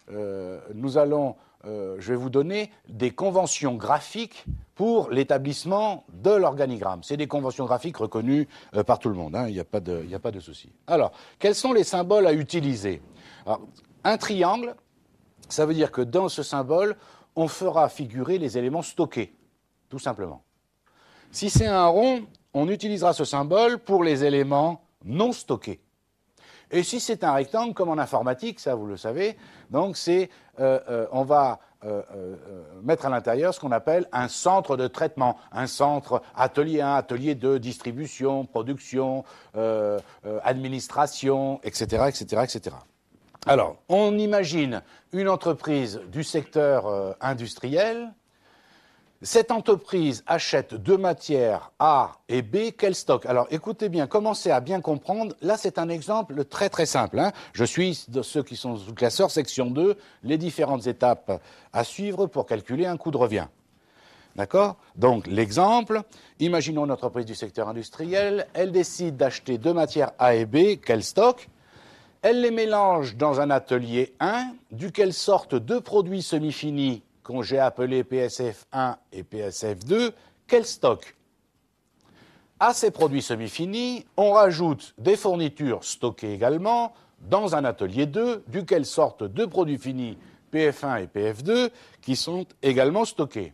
je vais vous donner des conventions graphiques pour l'établissement de l'organigramme. C'est des conventions graphiques reconnues par tout le monde, hein, il n'y a pas de souci. Alors, quels sont les symboles à utiliser? Alors, un triangle, ça veut dire que dans ce symbole, on fera figurer les éléments stockés, tout simplement. Si c'est un rond, on utilisera ce symbole pour les éléments non stockés. Et si c'est un rectangle, comme en informatique, ça vous le savez, donc on va mettre à l'intérieur ce qu'on appelle un centre de traitement, un centre atelier 1, atelier 2, distribution, production, administration, etc., etc., etc. Alors, on imagine une entreprise du secteur industriel. Cette entreprise achète deux matières A et B, quel stock? Alors écoutez bien, commencez à bien comprendre. Là, c'est un exemple très très simple, hein. Je suis de ceux qui sont sous-classeurs, section 2, les différentes étapes à suivre pour calculer un coût de revient. D'accord? Donc l'exemple, imaginons une entreprise du secteur industriel, elle décide d'acheter deux matières A et B, quel stock? Elle les mélange dans un atelier 1, duquel sortent deux produits semi-finis qu'on j'ai appelé PSF1 et PSF2, quel stock? À ces produits semi-finis, on rajoute des fournitures stockées également dans un atelier 2, duquel sortent deux produits finis, PF1 et PF2, qui sont également stockés.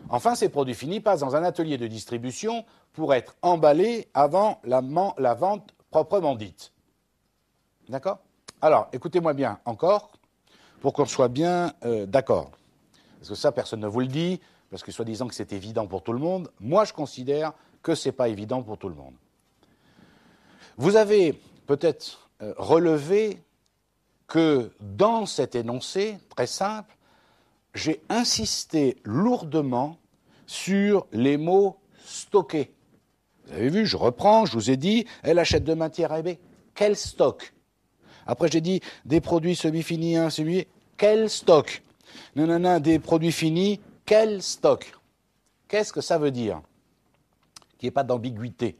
Enfin, ces produits finis passent dans un atelier de distribution pour être emballés avant la vente proprement dite. D'accord? Alors, écoutez-moi bien encore, pour qu'on soit bien d'accord. Parce que ça, personne ne vous le dit, parce que soi-disant que c'est évident pour tout le monde. Moi, je considère que ce n'est pas évident pour tout le monde. Vous avez peut-être relevé que dans cet énoncé très simple, j'ai insisté lourdement sur les mots stockés. Vous avez vu, je reprends, je vous ai dit, elle achète deux matières A et B. Quel stock? Après, j'ai dit des produits semi-finis, un semi, quel stock? Non, des produits finis, quel stock? Qu'est-ce que ça veut dire? Qu'il n'y ait pas d'ambiguïté.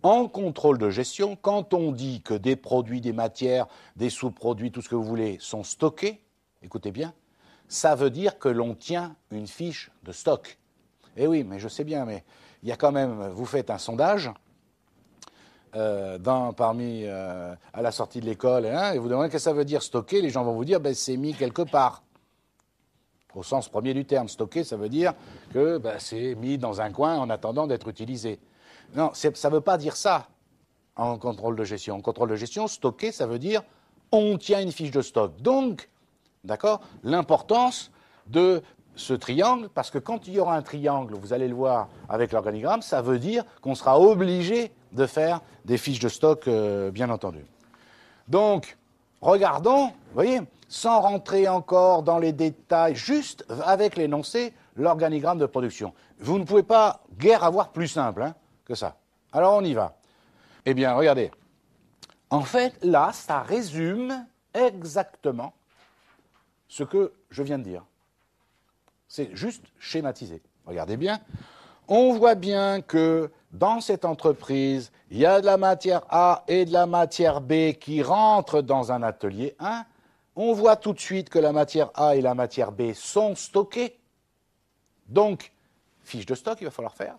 En contrôle de gestion, quand on dit que des produits, des matières, des sous-produits, tout ce que vous voulez, sont stockés, écoutez bien, ça veut dire que l'on tient une fiche de stock. Eh oui, mais je sais bien, mais il y a quand même, vous faites un sondage à la sortie de l'école, hein, et vous demandez qu'est-ce que ça veut dire stocker, les gens vont vous dire, ben, c'est mis quelque part. Au sens premier du terme, stocker, ça veut dire que c'est mis dans un coin en attendant d'être utilisé. Non, ça ne veut pas dire ça en contrôle de gestion. En contrôle de gestion, stocker, ça veut dire on tient une fiche de stock. Donc, d'accord, l'importance de ce triangle, parce que quand il y aura un triangle, vous allez le voir avec l'organigramme, ça veut dire qu'on sera obligé de faire des fiches de stock, bien entendu. Donc, regardons, vous voyez, sans rentrer encore dans les détails, juste avec l'énoncé, l'organigramme de production. Vous ne pouvez pas guère avoir plus simple que ça. Alors on y va. Eh bien, regardez. En fait, là, ça résume exactement ce que je viens de dire. C'est juste schématisé. Regardez bien. On voit bien que dans cette entreprise, il y a de la matière A et de la matière B qui rentrent dans un atelier 1. On voit tout de suite que la matière A et la matière B sont stockées. Donc, fiche de stock, il va falloir faire.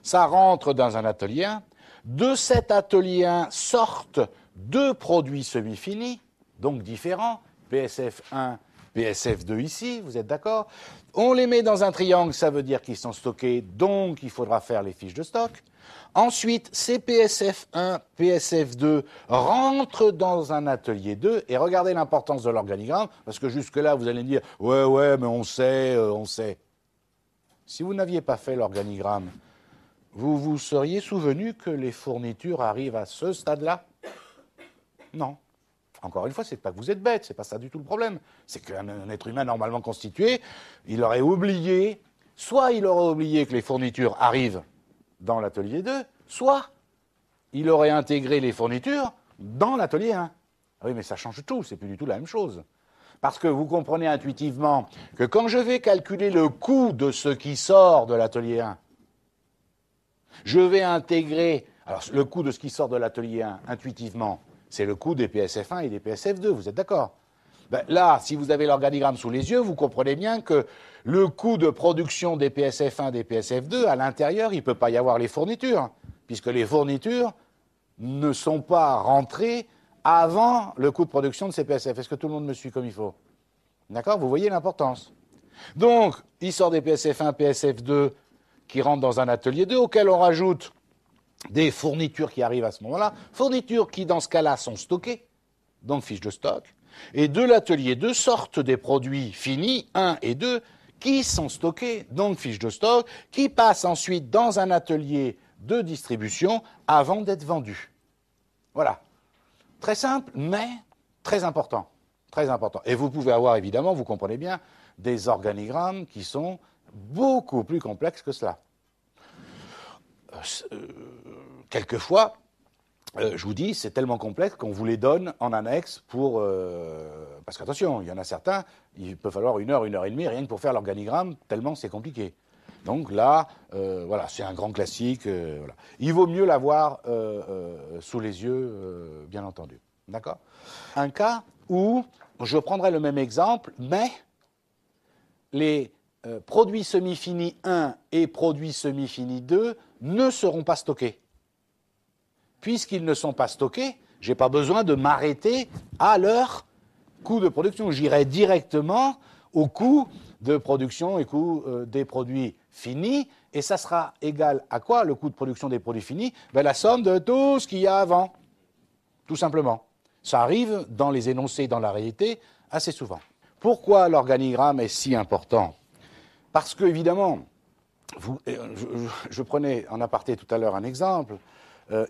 Ça rentre dans un atelier 1. De cet atelier 1 sortent deux produits semi-finis, donc différents, PSF1, PSF2 ici, vous êtes d'accord? On les met dans un triangle, ça veut dire qu'ils sont stockés, donc il faudra faire les fiches de stock. Ensuite, ces PSF1, PSF2 rentrent dans un atelier 2, et regardez l'importance de l'organigramme, parce que jusque-là, vous allez me dire, ouais, mais on sait. Si vous n'aviez pas fait l'organigramme, vous vous seriez souvenu que les fournitures arrivent à ce stade-là? Non. Encore une fois, c'est pas que vous êtes bête, c'est pas ça du tout le problème. C'est qu'un être humain normalement constitué, il aurait oublié, soit il aurait oublié que les fournitures arrivent dans l'atelier 2, soit il aurait intégré les fournitures dans l'atelier 1. Ah oui, mais ça change tout, c'est plus du tout la même chose. Parce que vous comprenez intuitivement que quand je vais calculer le coût de ce qui sort de l'atelier 1, je vais intégrer, alors le coût de ce qui sort de l'atelier 1, intuitivement, c'est le coût des PSF1 et des PSF2, vous êtes d'accord? Ben là, si vous avez l'organigramme sous les yeux, vous comprenez bien que le coût de production des PSF1, des PSF2, à l'intérieur, il ne peut pas y avoir les fournitures, puisque les fournitures ne sont pas rentrées avant le coût de production de ces PSF. Est-ce que tout le monde me suit comme il faut? D'accord? Vous voyez l'importance. Donc, il sort des PSF1, PSF2 qui rentrent dans un atelier 2, auquel on rajoute des fournitures qui arrivent à ce moment-là, fournitures qui, dans ce cas-là, sont stockées, donc fiche de stock, et de l'atelier 2 sortent des produits finis, 1 et 2, qui sont stockés, donc fiche de stock, qui passent ensuite dans un atelier de distribution avant d'être vendus. Voilà. Très simple, mais très important. Très important. Et vous pouvez avoir, évidemment, vous comprenez bien, des organigrammes qui sont beaucoup plus complexes que cela. Quelquefois, je vous dis, c'est tellement complexe qu'on vous les donne en annexe pour... parce qu'attention, il y en a certains, il peut falloir 1 heure, 1 heure et demie, rien que pour faire l'organigramme, tellement c'est compliqué. Donc là, voilà, c'est un grand classique. Voilà. Il vaut mieux l'avoir sous les yeux, bien entendu. D'accord? Un cas où je prendrai le même exemple, mais les produits semi-finis 1 et produits semi-finis 2 ne seront pas stockés. Puisqu'ils ne sont pas stockés, je n'ai pas besoin de m'arrêter à leur coût de production. J'irai directement au coût de production et coût des produits finis. Et ça sera égal à quoi, le coût de production des produits finis? Ben, la somme de tout ce qu'il y a avant, tout simplement. Ça arrive dans les énoncés, dans la réalité, assez souvent. Pourquoi l'organigramme est si important? Parce que, évidemment, je prenais en aparté tout à l'heure un exemple.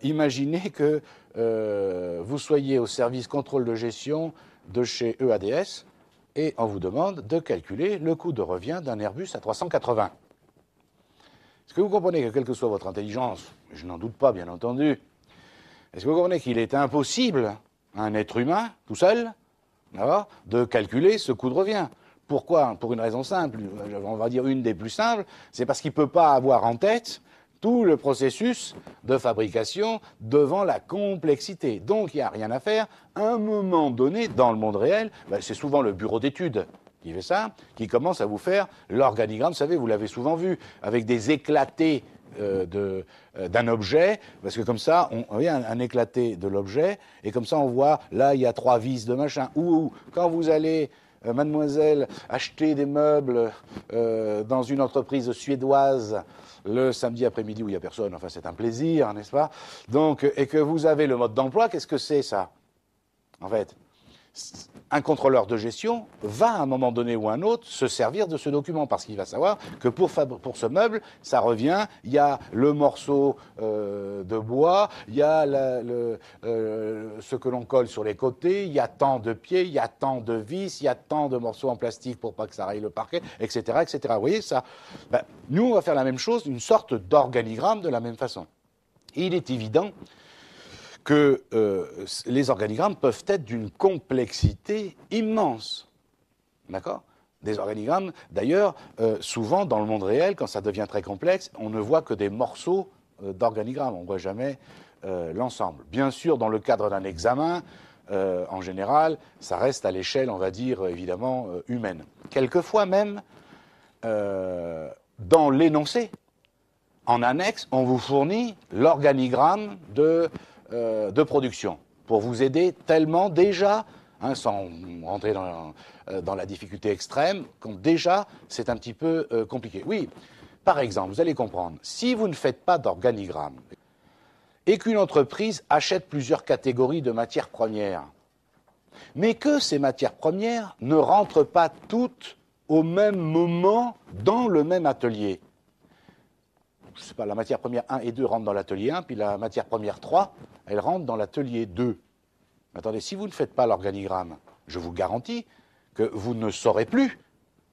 Imaginez que vous soyez au service contrôle de gestion de chez EADS et on vous demande de calculer le coût de revient d'un Airbus A380. Est-ce que vous comprenez que, quelle que soit votre intelligence, je n'en doute pas, bien entendu, est-ce que vous comprenez qu'il est impossible à un être humain, tout seul, de calculer ce coût de revient? Pourquoi? Pour une raison simple, on va dire une des plus simples, c'est parce qu'il ne peut pas avoir en tête tout le processus de fabrication devant la complexité. Donc il n'y a rien à faire. À un moment donné, dans le monde réel, c'est souvent le bureau d'études qui fait ça, qui commence à vous faire l'organigramme. Vous savez, vous l'avez souvent vu, avec des éclatés d'un objet, parce que comme ça, on voit un éclaté de l'objet, et comme ça on voit, là il y a 3 vis de machin. Ou quand vous allez... mademoiselle, acheter des meubles dans une entreprise suédoise le samedi après-midi où il n'y a personne, enfin c'est un plaisir, n'est-ce pas? Donc, et que vous avez le mode d'emploi, qu'est-ce que c'est ça? En fait, un contrôleur de gestion va à un moment donné ou à un autre se servir de ce document parce qu'il va savoir que pour ce meuble, ça revient, il y a le morceau de bois, il y a ce que l'on colle sur les côtés, il y a tant de pieds, il y a tant de vis, il y a tant de morceaux en plastique pour pas que ça raye le parquet, etc., etc. Vous voyez ça? Nous, on va faire la même chose, une sorte d'organigramme de la même façon. Et il est évident que les organigrammes peuvent être d'une complexité immense. D'accord? Des organigrammes, d'ailleurs, souvent dans le monde réel, quand ça devient très complexe, on ne voit que des morceaux d'organigrammes, on ne voit jamais l'ensemble. Bien sûr, dans le cadre d'un examen, en général, ça reste à l'échelle, on va dire, évidemment, humaine. Quelquefois même, dans l'énoncé, en annexe, on vous fournit l'organigramme de production, pour vous aider tellement déjà, sans rentrer dans la difficulté extrême, quand déjà c'est un petit peu compliqué. Oui, par exemple, vous allez comprendre, si vous ne faites pas d'organigramme et qu'une entreprise achète plusieurs catégories de matières premières, mais que ces matières premières ne rentrent pas toutes au même moment dans le même atelier, je ne sais pas, la matière première 1 et 2 rentrent dans l'atelier 1, puis la matière première 3, elle rentre dans l'atelier 2. Mais attendez, si vous ne faites pas l'organigramme, je vous garantis que vous ne saurez plus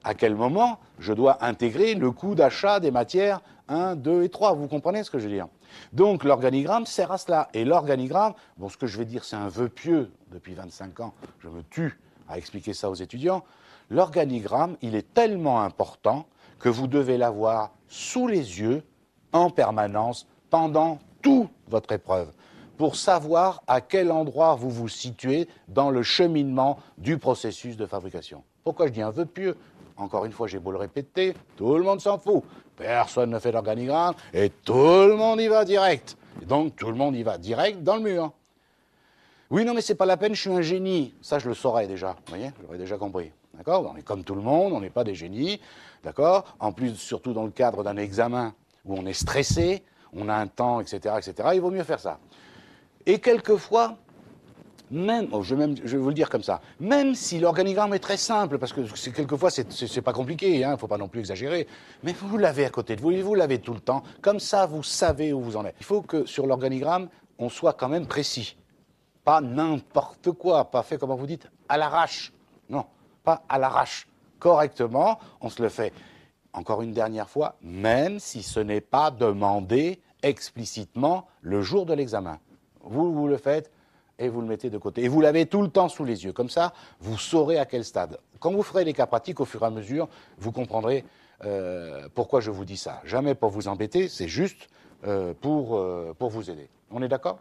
à quel moment je dois intégrer le coût d'achat des matières 1, 2 et 3. Vous comprenez ce que je veux dire? Donc l'organigramme sert à cela. Et l'organigramme, bon, ce que je vais dire, c'est un vœu pieux depuis 25 ans, je me tue à expliquer ça aux étudiants. L'organigramme, il est tellement important que vous devez l'avoir sous les yeux en permanence pendant toute votre épreuve. pour savoir à quel endroit vous vous situez dans le cheminement du processus de fabrication. Pourquoi je dis un vœu pieux? Encore une fois, j'ai beau le répéter, tout le monde s'en fout. Personne ne fait d'organigramme et tout le monde y va direct. Et donc, tout le monde y va direct dans le mur. Oui, non, mais c'est pas la peine, je suis un génie. Ça, je le saurais déjà, vous voyez, j'aurais déjà compris. D'accord? On est comme tout le monde, on n'est pas des génies, d'accord? En plus, surtout dans le cadre d'un examen où on est stressé, on a un temps, etc., etc., il vaut mieux faire ça. Et quelquefois, même, je vais vous le dire comme ça, même si l'organigramme est très simple, parce que quelquefois c'est pas compliqué, il ne faut pas non plus exagérer, mais vous l'avez à côté de vous, et vous l'avez tout le temps, comme ça vous savez où vous en êtes. Il faut que sur l'organigramme, on soit quand même précis. Pas n'importe quoi, pas fait, comment vous dites, à l'arrache. Non, pas à l'arrache. Correctement, on se le fait, encore une dernière fois, même si ce n'est pas demandé explicitement le jour de l'examen. Vous le faites et vous le mettez de côté. Et vous l'avez tout le temps sous les yeux. Comme ça, vous saurez à quel stade. Quand vous ferez les cas pratiques, au fur et à mesure, vous comprendrez pourquoi je vous dis ça. Jamais pour vous embêter, c'est juste pour vous aider. On est d'accord ?